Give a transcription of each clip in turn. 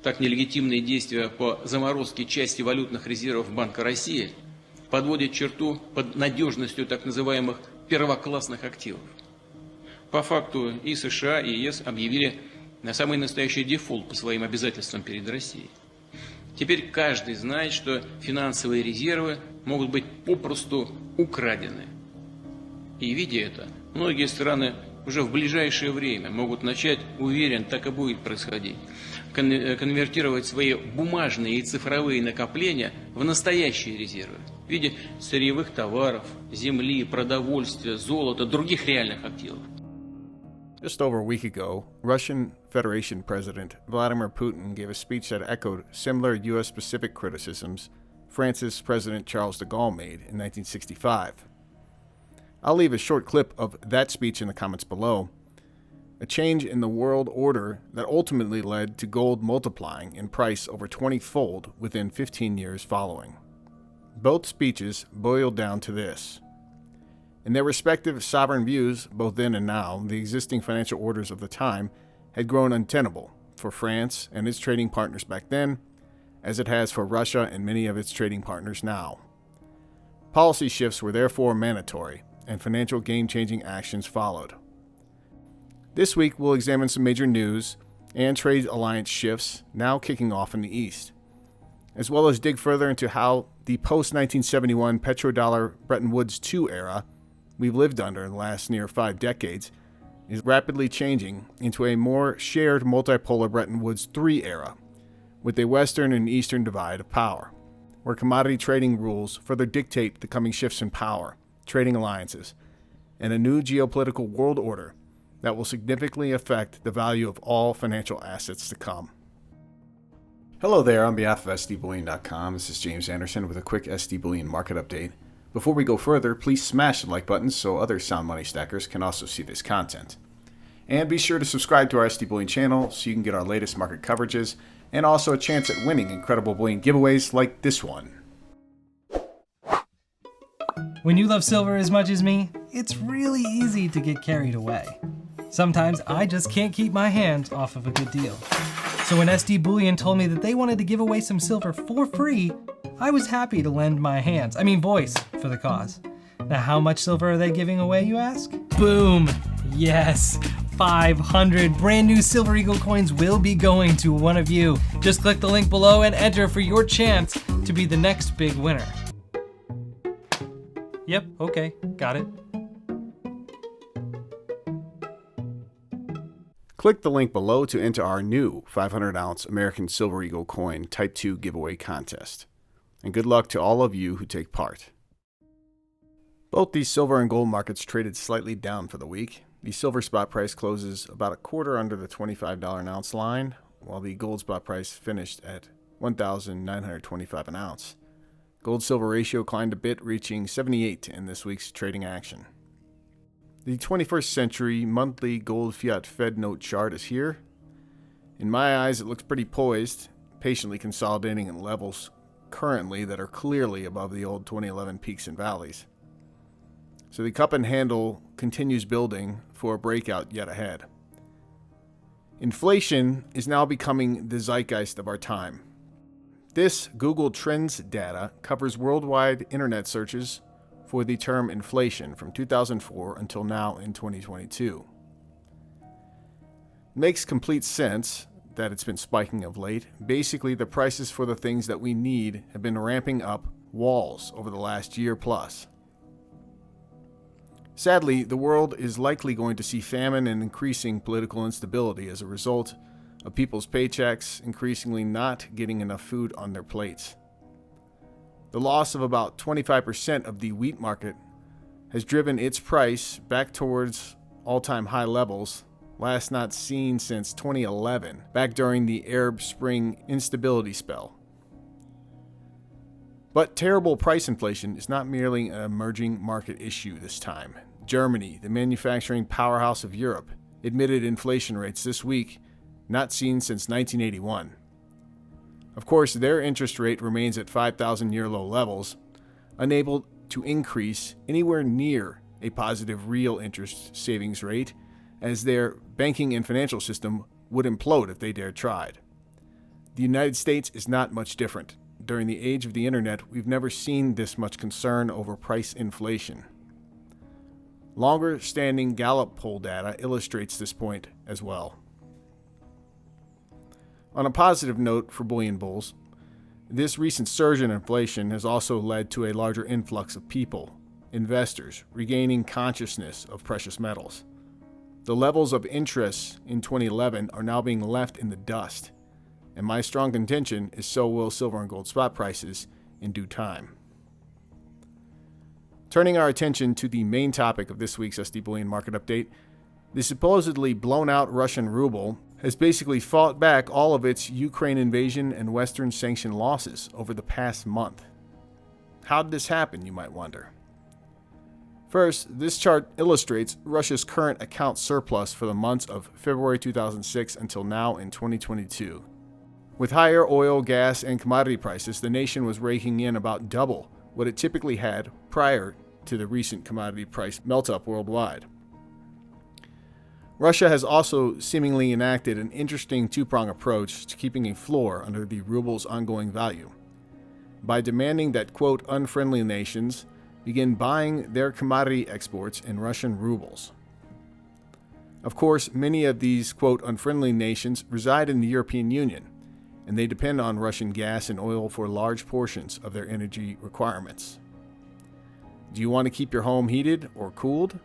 Так нелегитимные действия по заморозке части валютных резервов Банка России подводят черту под надежностью так называемых первоклассных активов. По факту и США, и ЕС объявили на самый настоящий дефолт по своим обязательствам перед Россией. Теперь каждый знает, что финансовые резервы могут быть попросту украдены. И видя это, многие страны уже в ближайшее время могут начать, уверен, так и будет происходить, конвертировать свои бумажные и цифровые накопления в настоящие резервы в виде сырьевых товаров, земли, продовольствия, золота, других реальных активов. Just over a week ago, Russian Federation President Vladimir Putin gave a speech that echoed similar U.S.-specific criticisms France's President Charles de Gaulle made in 1965. I'll leave a short clip of that speech in the comments below, a change in the world order that ultimately led to gold multiplying in price over 20-fold within 15 years following. Both speeches boiled down to this. In their respective sovereign views, both then and now, the existing financial orders of the time had grown untenable for France and its trading partners back then, as it has for Russia and many of its trading partners now. Policy shifts were therefore mandatory, and financial game-changing actions followed. This week, we'll examine some major news and trade alliance shifts now kicking off in the East, as well as dig further into how the post-1971 petrodollar Bretton Woods II era we've lived under in the last near 5 decades is rapidly changing into a more shared multipolar Bretton Woods III era, with a Western and Eastern divide of power, where commodity trading rules further dictate the coming shifts in power, trading alliances, and a new geopolitical world order that will significantly affect the value of all financial assets to come. Hello there, on behalf of SDBullion.com, this is James Anderson with a quick SD Bullion market update. Before we go further, please smash the like button so other sound money stackers can also see this content. And be sure to subscribe to our SD Bullion channel so you can get our latest market coverages and also a chance at winning incredible bullion giveaways like this one. When you love silver as much as me, it's really easy to get carried away. Sometimes I just can't keep my hands off of a good deal. So when SD Bullion told me that they wanted to give away some silver for free, I was happy to lend my voice for the cause. Now how much silver are they giving away, you ask? Boom! Yes! 500 brand new Silver Eagle coins will be going to one of you. Just click the link below and enter for your chance to be the next big winner. Yep, okay, got it. Click the link below to enter our new 500-ounce American Silver Eagle coin Type 2 giveaway contest. And good luck to all of you who take part. Both the silver and gold markets traded slightly down for the week. The silver spot price closes about a quarter under the $25 an ounce line, while the gold spot price finished at $1,925 an ounce. Gold-silver ratio climbed a bit, reaching 78 in this week's trading action. The 21st century monthly gold fiat Fed note chart is here. In my eyes, it looks pretty poised, patiently consolidating at levels currently that are clearly above the old 2011 peaks and valleys. So the cup and handle continues building for a breakout yet ahead. Inflation is now becoming the zeitgeist of our time. This Google Trends data covers worldwide internet searches for the term inflation from 2004 until now in 2022. Makes complete sense that it's been spiking of late. Basically, the prices for the things that we need have been ramping up walls over the last year plus. Sadly, the world is likely going to see famine and increasing political instability as a result of people's paychecks increasingly not getting enough food on their plates. The loss of about 25% of the wheat market has driven its price back towards all-time high levels, last not seen since 2011, back during the Arab Spring instability spell. But terrible price inflation is not merely an emerging market issue this time. Germany, the manufacturing powerhouse of Europe, admitted inflation rates this week not seen since 1981. Of course, their interest rate remains at 5,000-year low levels, unable to increase anywhere near a positive real interest savings rate, as their banking and financial system would implode if they dared tried. The United States is not much different. During the age of the internet, we've never seen this much concern over price inflation. Longer-standing Gallup poll data illustrates this point as well. On a positive note for bullion bulls, this recent surge in inflation has also led to a larger influx of people, investors, regaining consciousness of precious metals. The levels of interest in 2011 are now being left in the dust, and my strong contention is so will silver and gold spot prices in due time. Turning our attention to the main topic of this week's SD Bullion Market Update, the supposedly blown-out Russian ruble has basically fought back all of its Ukraine invasion and Western sanction losses over the past month. How did this happen, you might wonder? First, this chart illustrates Russia's current account surplus for the months of February 2006 until now in 2022. With higher oil, gas, and commodity prices, the nation was raking in about double what it typically had prior to the recent commodity price melt-up worldwide. Russia has also seemingly enacted an interesting two-prong approach to keeping a floor under the ruble's ongoing value, by demanding that, quote, unfriendly nations begin buying their commodity exports in Russian rubles. Of course, many of these, quote, unfriendly nations reside in the European Union, and they depend on Russian gas and oil for large portions of their energy requirements. Do you want to keep your home heated or cooled?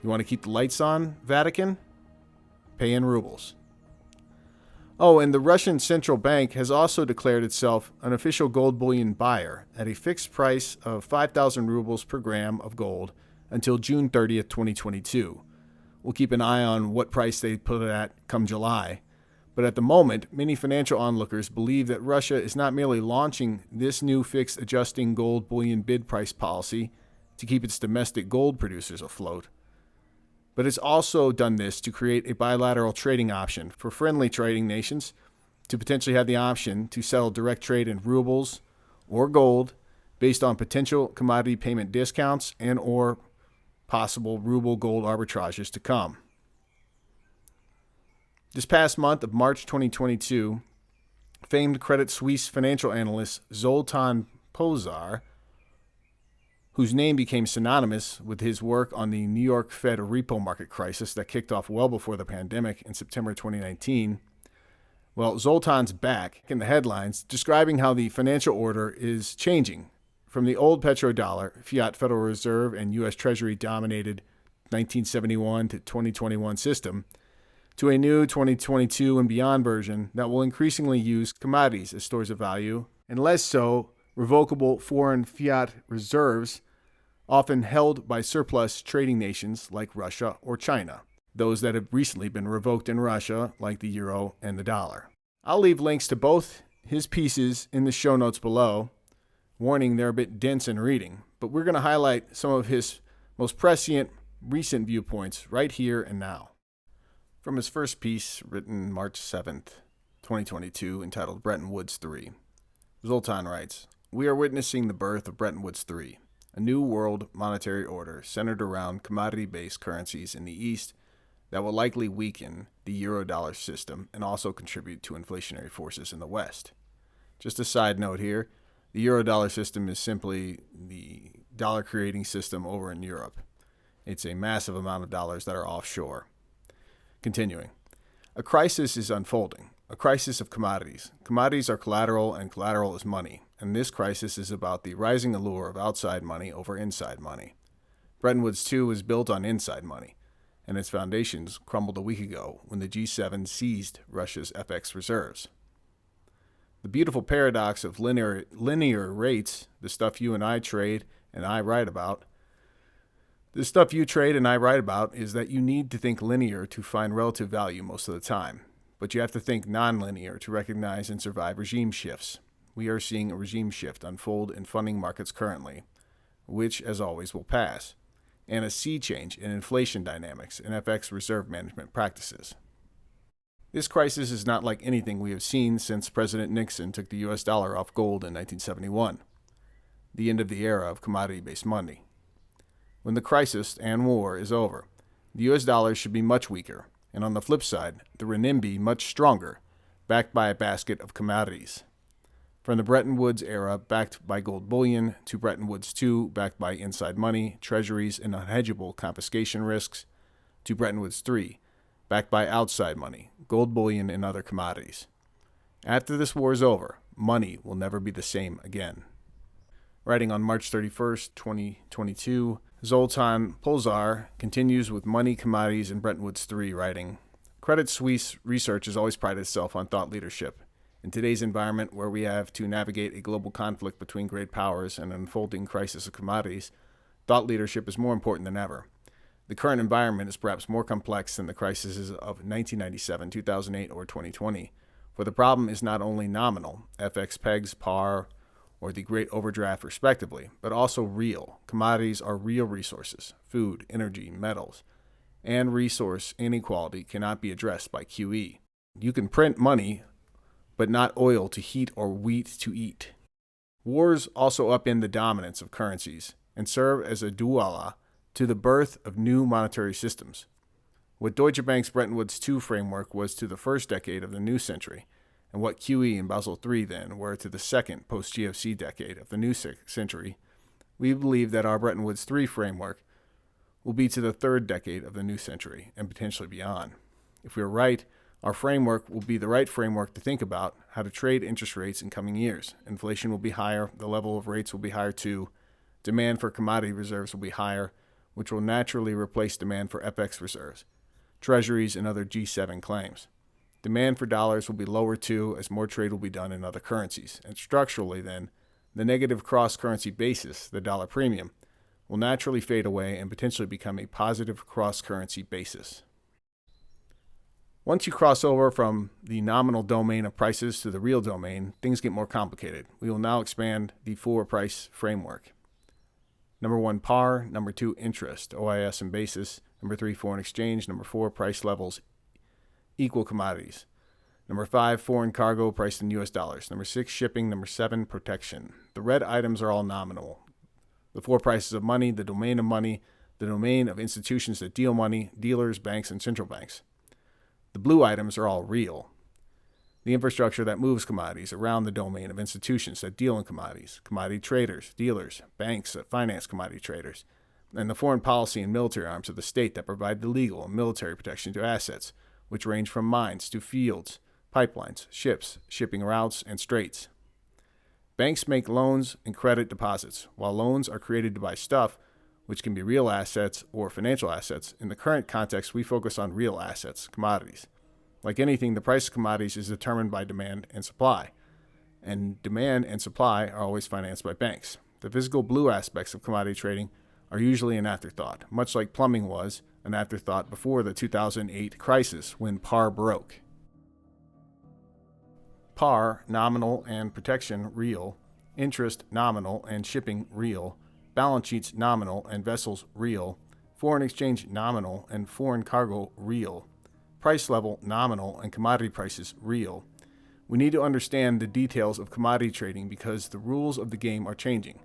You want to keep the lights on, Vatican? Pay in rubles. Oh, and the Russian central bank has also declared itself an official gold bullion buyer at a fixed price of 5,000 rubles per gram of gold until June 30th, 2022. We'll keep an eye on what price they put it at come July. But at the moment, many financial onlookers believe that Russia is not merely launching this new fixed adjusting gold bullion bid price policy to keep its domestic gold producers afloat, but it's also done this to create a bilateral trading option for friendly trading nations to potentially have the option to settle direct trade in rubles or gold based on potential commodity payment discounts and or possible ruble-gold arbitrages to come. This past month of March 2022, famed Credit Suisse financial analyst Zoltan Pozsar, whose name became synonymous with his work on the New York Fed repo market crisis that kicked off well before the pandemic in September 2019. Well, Zoltan's back in the headlines, describing how the financial order is changing from the old petrodollar, fiat Federal Reserve and U.S. Treasury dominated 1971 to 2021 system to a new 2022 and beyond version that will increasingly use commodities as stores of value, and less so revocable foreign fiat reserves often held by surplus trading nations like Russia or China, those that have recently been revoked in Russia like the euro and the dollar. I'll leave links to both his pieces in the show notes below, warning they're a bit dense in reading, but we're going to highlight some of his most prescient recent viewpoints right here and now. From his first piece, written March 7th, 2022, entitled Bretton Woods III, Zoltan writes, "We are witnessing the birth of Bretton Woods III, a new world monetary order centered around commodity-based currencies in the East that will likely weaken the euro-dollar system and also contribute to inflationary forces in the West." Just a side note here, the euro-dollar system is simply the dollar-creating system over in Europe. It's a massive amount of dollars that are offshore. Continuing, a crisis is unfolding, a crisis of commodities. Commodities are collateral, and collateral is money, and this crisis is about the rising allure of outside money over inside money. Bretton Woods II was built on inside money, and its foundations crumbled a week ago when the G7 seized Russia's FX reserves. The beautiful paradox of linear rates, the stuff you and I trade and I write about, the stuff you trade and I write about is that you need to think linear to find relative value most of the time, but you have to think nonlinear to recognize and survive regime shifts. We are seeing a regime shift unfold in funding markets currently, which, as always, will pass, and a sea change in inflation dynamics and FX reserve management practices. This crisis is not like anything we have seen since President Nixon took the U.S. dollar off gold in 1971, the end of the era of commodity-based money. When the crisis and war is over, the U.S. dollar should be much weaker, and on the flip side, the renminbi much stronger backed by a basket of commodities. From the Bretton Woods era, backed by gold bullion, to Bretton Woods II, backed by inside money, treasuries, and unhedgeable confiscation risks, to Bretton Woods III, backed by outside money, gold bullion, and other commodities. After this war is over, money will never be the same again. Writing on March 31st, 2022, Zoltan Pozsar continues with money, commodities, and Bretton Woods III, writing, Credit Suisse research has always prided itself on thought leadership. In today's environment, where we have to navigate a global conflict between great powers and an unfolding crisis of commodities, thought leadership is more important than ever. The current environment is perhaps more complex than the crises of 1997, 2008, or 2020, for the problem is not only nominal, FX pegs, par, or the great overdraft respectively, but also real. Commodities are real resources. Food, energy, metals, and resource inequality cannot be addressed by QE. You can print money, but not oil to heat or wheat to eat. Wars also upend the dominance of currencies and serve as a douala to the birth of new monetary systems. What Deutsche Bank's Bretton Woods II framework was to the first decade of the new century, and what QE and Basel III then were to the second post-GFC decade of the new century, we believe that our Bretton Woods III framework will be to the third decade of the new century and potentially beyond. If we are right, our framework will be the right framework to think about how to trade interest rates in coming years. Inflation will be higher, the level of rates will be higher too, demand for commodity reserves will be higher, which will naturally replace demand for FX reserves, treasuries, and other G7 claims. Demand for dollars will be lower too, as more trade will be done in other currencies. And structurally then, the negative cross-currency basis, the dollar premium, will naturally fade away and potentially become a positive cross-currency basis. Once you cross over from the nominal domain of prices to the real domain, things get more complicated. We will now expand the four-price framework. Number 1, par. Number 2, interest, OIS and basis. Number 3, foreign exchange. Number 4, price levels, equal commodities. Number 5, foreign cargo priced in US dollars. Number 6, shipping. Number 7, protection. The red items are all nominal. The 4 prices of money, the domain of institutions that deal money, dealers, banks, and central banks. The blue items are all real. The infrastructure that moves commodities around the domain of institutions that deal in commodities, commodity traders, dealers, banks that finance commodity traders, and the foreign policy and military arms of the state that provide the legal and military protection to assets, which range from mines to fields, pipelines, ships, shipping routes, and straits. Banks make loans and credit deposits, while loans are created to buy stuff, which can be real assets or financial assets. In the current context, we focus on real assets, commodities. Like anything, the price of commodities is determined by demand and supply, and demand and supply are always financed by banks. The physical blue aspects of commodity trading are usually an afterthought, much like plumbing was an afterthought before the 2008 crisis when par broke. Par, nominal, and protection, real. Interest, nominal, and shipping, real. Balance sheets, nominal, and vessels, real. Foreign exchange, nominal, and foreign cargo, real. Price level, nominal, and commodity prices, real. We need to understand the details of commodity trading because the rules of the game are changing,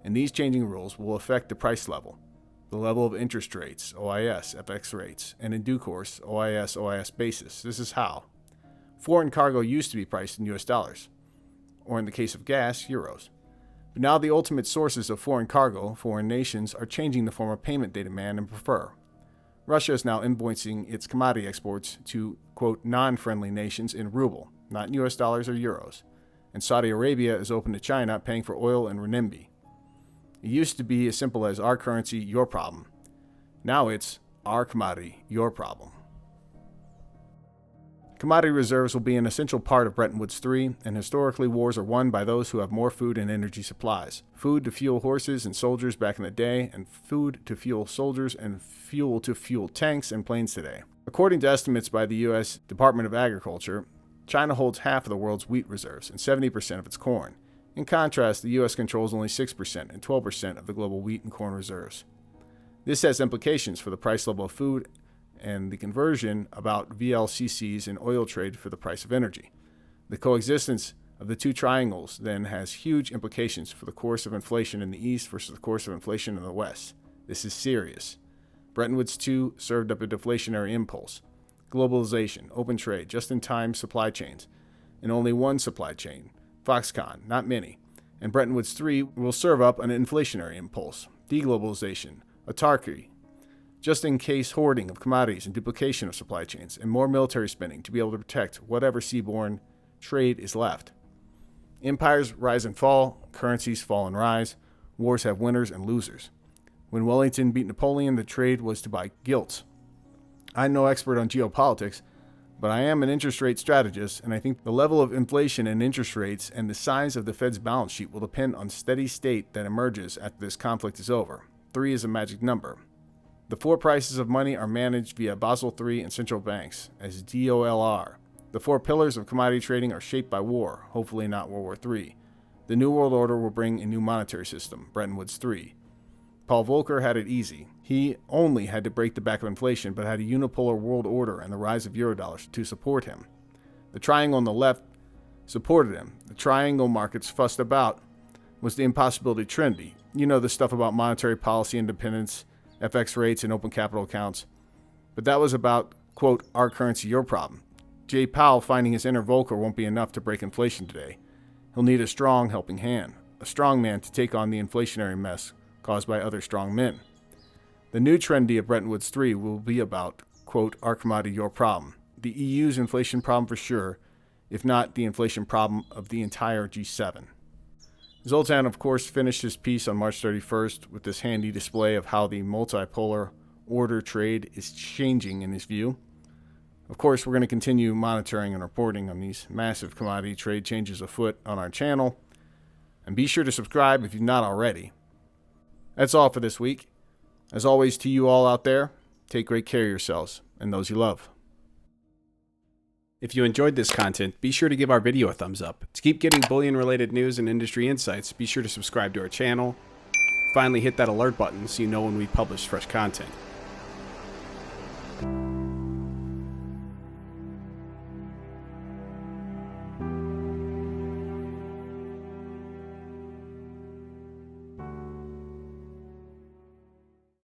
and these changing rules will affect the price level, the level of interest rates, OIS, FX rates, and in due course, OIS basis. This is how. Foreign cargo used to be priced in US dollars, or in the case of gas, euros. But now the ultimate sources of foreign cargo, foreign nations, are changing the form of payment they demand and prefer. Russia is now invoicing its commodity exports to, quote, non-friendly nations in ruble, not in US dollars or euros. And Saudi Arabia is open to China paying for oil in renminbi. It used to be as simple as our currency, your problem. Now it's our commodity, your problem. Commodity reserves will be an essential part of Bretton Woods III, and historically wars are won by those who have more food and energy supplies. Food to fuel horses and soldiers back in the day, and food to fuel soldiers and fuel to fuel tanks and planes today. According to estimates by the U.S. Department of Agriculture, China holds half of the world's wheat reserves and 70% of its corn. In contrast, the U.S. controls only 6% and 12% of the global wheat and corn reserves. This has implications for the price level of food and the conversion about VLCCs in oil trade for the price of energy. The coexistence of the two triangles then has huge implications for the course of inflation in the East versus the course of inflation in the West. This is serious. Bretton Woods II served up a deflationary impulse. Globalization, open trade, just-in-time supply chains, in only one supply chain, Foxconn, not many, and Bretton Woods III will serve up an inflationary impulse, deglobalization, autarky, just-in-case hoarding of commodities and duplication of supply chains, and more military spending to be able to protect whatever seaborne trade is left. Empires rise and fall, currencies fall and rise, wars have winners and losers. When Wellington beat Napoleon, the trade was to buy guilt. I'm no expert on geopolitics, but I am an interest rate strategist, and I think the level of inflation and interest rates and the size of the Fed's balance sheet will depend on steady state that emerges after this conflict is over. 3 is a magic number. The 4 prices of money are managed via Basel III and central banks as DOLR. The 4 pillars of commodity trading are shaped by war, hopefully not World War III. The New World Order will bring a new monetary system, Bretton Woods III. Paul Volcker had it easy. He only had to break the back of inflation, but had a unipolar world order and the rise of Eurodollars to support him. The triangle on the left supported him. The triangle markets fussed about was the impossibility trendy. You know the stuff about monetary policy independence, FX rates, and open capital accounts. But that was about, quote, our currency, your problem. Jay Powell finding his inner Volcker won't be enough to break inflation today. He'll need a strong helping hand, a strong man to take on the inflationary mess caused by other strong men. The new trendy of Bretton Woods III will be about, quote, our commodity, your problem. The EU's inflation problem for sure, if not the inflation problem of the entire G7. Zoltan, of course, finished his piece on March 31st with this handy display of how the multipolar order trade is changing in his view. Of course, we're going to continue monitoring and reporting on these massive commodity trade changes afoot on our channel. And be sure to subscribe if you've not already. That's all for this week. As always, to you all out there, take great care of yourselves and those you love. If you enjoyed this content, be sure to give our video a thumbs up. To keep getting bullion-related news and industry insights, be sure to subscribe to our channel. Finally, hit that alert button so you know when we publish fresh content.